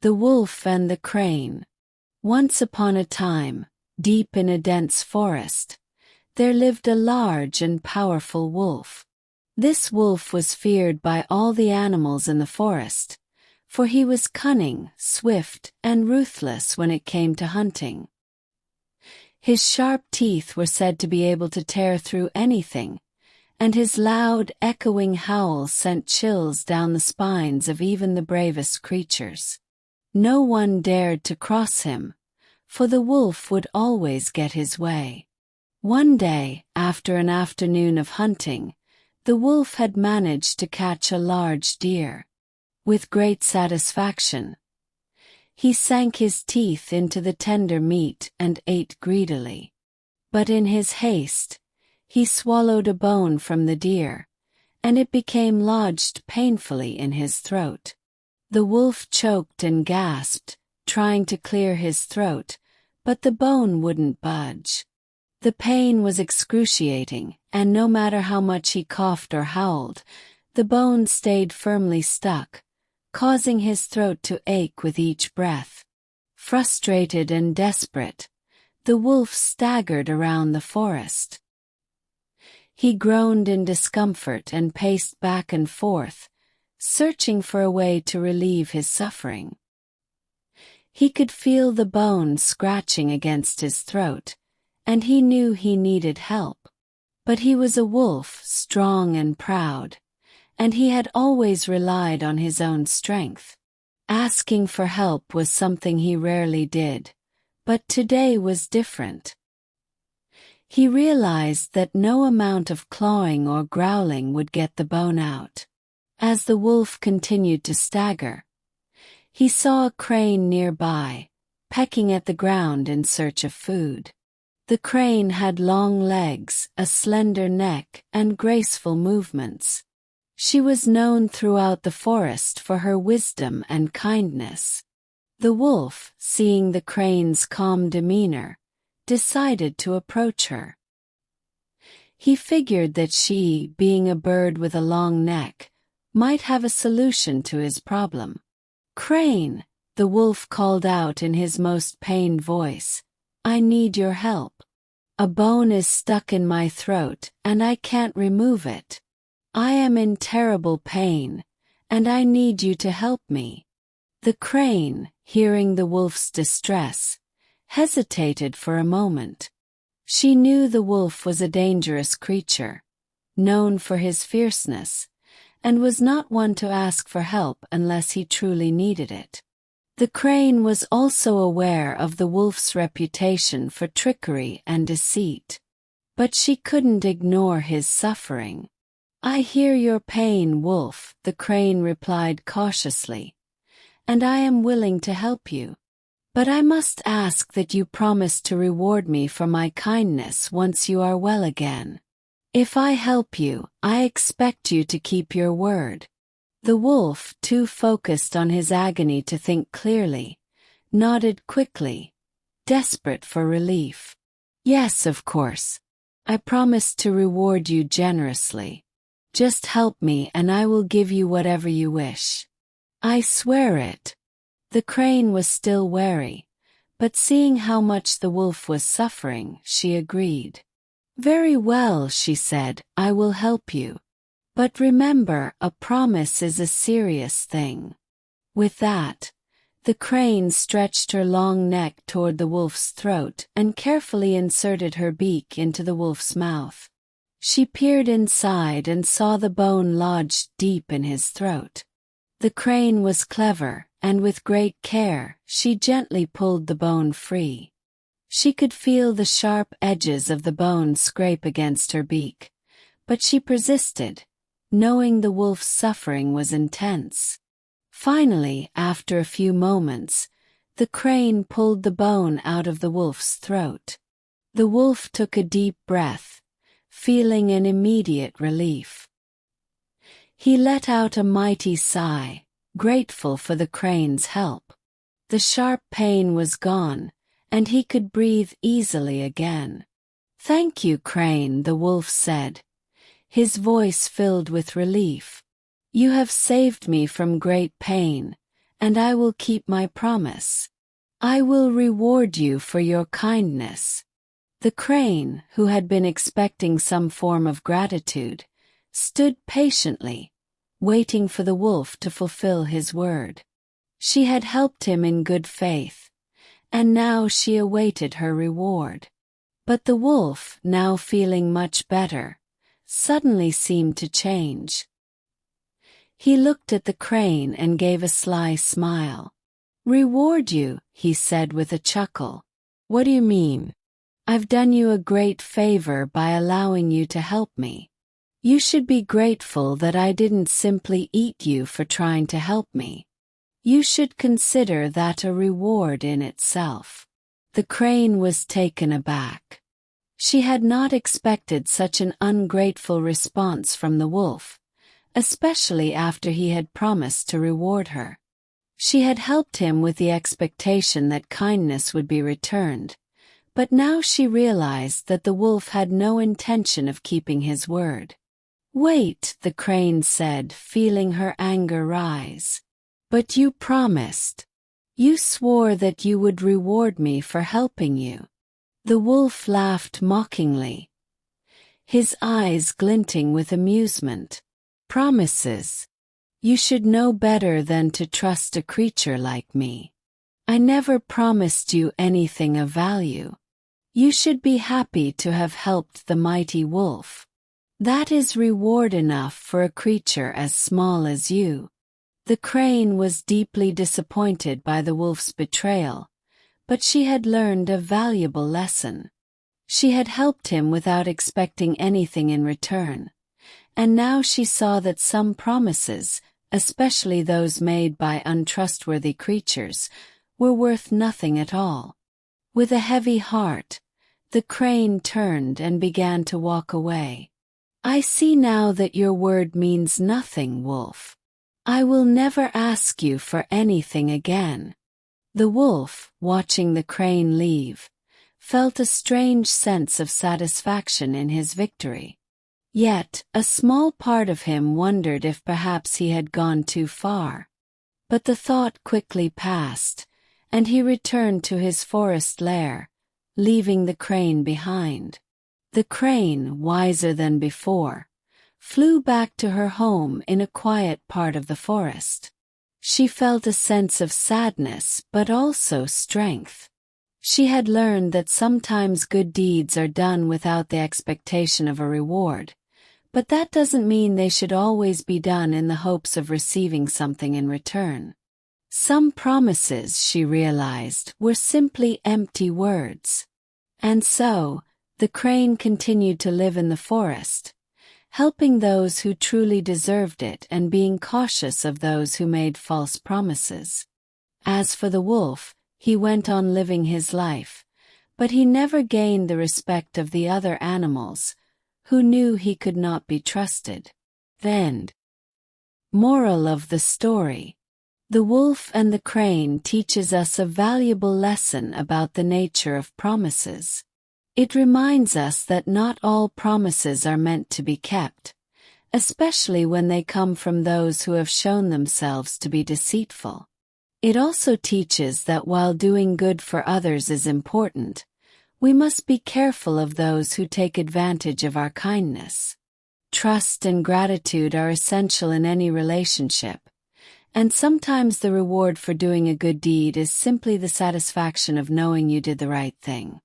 The Wolf and the Crane. Once upon a time, deep in a dense forest, there lived a large and powerful wolf. This wolf was feared by all the animals in the forest, for he was cunning, swift, and ruthless when it came to hunting. His sharp teeth were said to be able to tear through anything, and his loud, echoing howl sent chills down the spines of even the bravest creatures. No one dared to cross him, for the wolf would always get his way. One day, after an afternoon of hunting, the wolf had managed to catch a large deer. With great satisfaction, he sank his teeth into the tender meat and ate greedily. But in his haste, he swallowed a bone from the deer, and it became lodged painfully in his throat. The wolf choked and gasped, trying to clear his throat, but the bone wouldn't budge. The pain was excruciating, and no matter how much he coughed or howled, the bone stayed firmly stuck, causing his throat to ache with each breath. Frustrated and desperate, the wolf staggered around the forest. He groaned in discomfort and paced back and forth, searching for a way to relieve his suffering. He could feel the bone scratching against his throat, and he knew he needed help. But he was a wolf, strong and proud, and he had always relied on his own strength. Asking for help was something he rarely did, but today was different. He realized that no amount of clawing or growling would get the bone out. As the wolf continued to stagger, he saw a crane nearby, pecking at the ground in search of food. The crane had long legs, a slender neck, and graceful movements. She was known throughout the forest for her wisdom and kindness. The wolf, seeing the crane's calm demeanor, decided to approach her. He figured that she, being a bird with a long neck, might have a solution to his problem. "Crane," the wolf called out in his most pained voice, "I need your help. A bone is stuck in my throat, and I can't remove it. I am in terrible pain, and I need you to help me." The crane, hearing the wolf's distress, hesitated for a moment. She knew the wolf was a dangerous creature, known for his fierceness, and was not one to ask for help unless he truly needed it. The crane was also aware of the wolf's reputation for trickery and deceit. But she couldn't ignore his suffering. "I hear your pain, wolf," the crane replied cautiously, "and I am willing to help you. But I must ask that you promise to reward me for my kindness once you are well again. If I help you, I expect you to keep your word." The wolf, too focused on his agony to think clearly, nodded quickly, desperate for relief. "Yes, of course. I promise to reward you generously. Just help me and I will give you whatever you wish. I swear it." The crane was still wary, but seeing how much the wolf was suffering, she agreed. "Very well," she said, "I will help you. But remember, a promise is a serious thing." With that, the crane stretched her long neck toward the wolf's throat and carefully inserted her beak into the wolf's mouth. She peered inside and saw the bone lodged deep in his throat. The crane was clever, and with great care, she gently pulled the bone free. She could feel the sharp edges of the bone scrape against her beak, but she persisted, knowing the wolf's suffering was intense. Finally, after a few moments, the crane pulled the bone out of the wolf's throat. The wolf took a deep breath, feeling an immediate relief. He let out a mighty sigh, grateful for the crane's help. The sharp pain was gone, and he could breathe easily again. "Thank you, crane," the wolf said, his voice filled with relief. "You have saved me from great pain, and I will keep my promise. I will reward you for your kindness." The crane, who had been expecting some form of gratitude, stood patiently, waiting for the wolf to fulfill his word. She had helped him in good faith, and now she awaited her reward. But the wolf, now feeling much better, suddenly seemed to change. He looked at the crane and gave a sly smile. "Reward you," he said with a chuckle. "What do you mean? I've done you a great favor by allowing you to help me. You should be grateful that I didn't simply eat you for trying to help me. You should consider that a reward in itself." The crane was taken aback. She had not expected such an ungrateful response from the wolf, especially after he had promised to reward her. She had helped him with the expectation that kindness would be returned, but now she realized that the wolf had no intention of keeping his word. "Wait," the crane said, feeling her anger rise. "But you promised. You swore that you would reward me for helping you." The wolf laughed mockingly, his eyes glinting with amusement. "Promises? You should know better than to trust a creature like me. I never promised you anything of value. You should be happy to have helped the mighty wolf. That is reward enough for a creature as small as you." The crane was deeply disappointed by the wolf's betrayal, but she had learned a valuable lesson. She had helped him without expecting anything in return, and now she saw that some promises, especially those made by untrustworthy creatures, were worth nothing at all. With a heavy heart, the crane turned and began to walk away. "I see now that your word means nothing, wolf. I will never ask you for anything again." The wolf, watching the crane leave, felt a strange sense of satisfaction in his victory. Yet, a small part of him wondered if perhaps he had gone too far. But the thought quickly passed, and he returned to his forest lair, leaving the crane behind. The crane, wiser than before, flew back to her home in a quiet part of the forest. She felt a sense of sadness but also strength. She had learned that sometimes good deeds are done without the expectation of a reward, but that doesn't mean they should always be done in the hopes of receiving something in return. Some promises, she realized, were simply empty words. And so, the crane continued to live in the forest, helping those who truly deserved it and being cautious of those who made false promises. As for the wolf, he went on living his life, but he never gained the respect of the other animals, who knew he could not be trusted. The end. Moral of the story: The Wolf and the Crane teaches us a valuable lesson about the nature of promises. It reminds us that not all promises are meant to be kept, especially when they come from those who have shown themselves to be deceitful. It also teaches that while doing good for others is important, we must be careful of those who take advantage of our kindness. Trust and gratitude are essential in any relationship, and sometimes the reward for doing a good deed is simply the satisfaction of knowing you did the right thing.